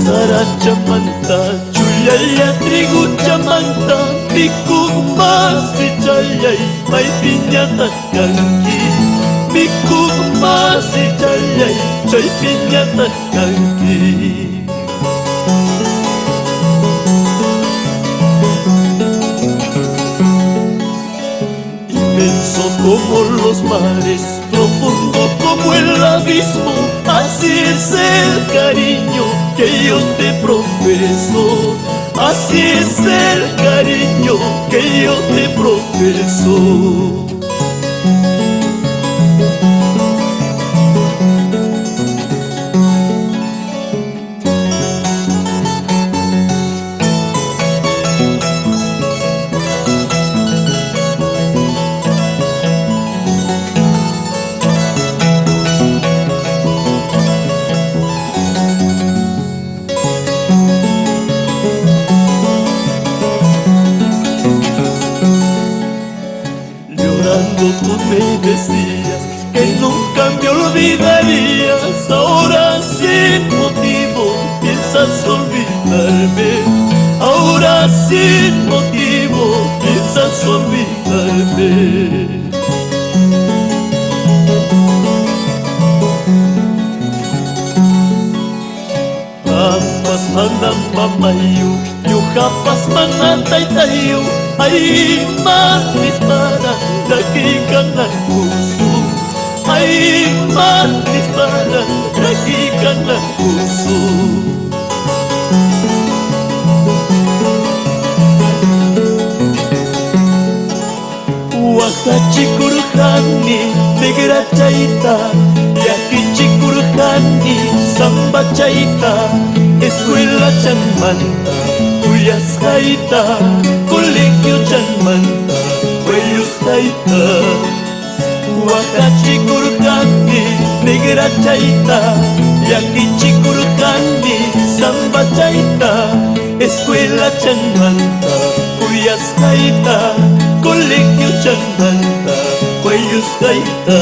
Sarachamanta, Chuyaya trigu chamanta, Bikuk masi chayay, may piñata kanki. Bikuk masi chayay, chay piñata kanki. Inmenso como los mares, profundo como el abismo, así es el cariño que yo te profeso, así es el cariño que yo te profeso. Tú me decías que nunca me olvidarías, ahora sin motivo piensas olvidarme, ahora sin motivo piensas olvidarme. Hapas manam mamayu, yuhapas manataitayu, ay manis para dakikan ng puso, ay manis para dakikan ng puso. Wakachikurhani negra chaita, yakichikurhani samba chaita, escuela chanmanta, uyas kaita, colegio chanmanta, huellos kaita. Wakachikurhani negra chaita, yakichikurhani samba chaita, escuela chanmanta, uyas kaita, colegio chanmanta, huellos kaita.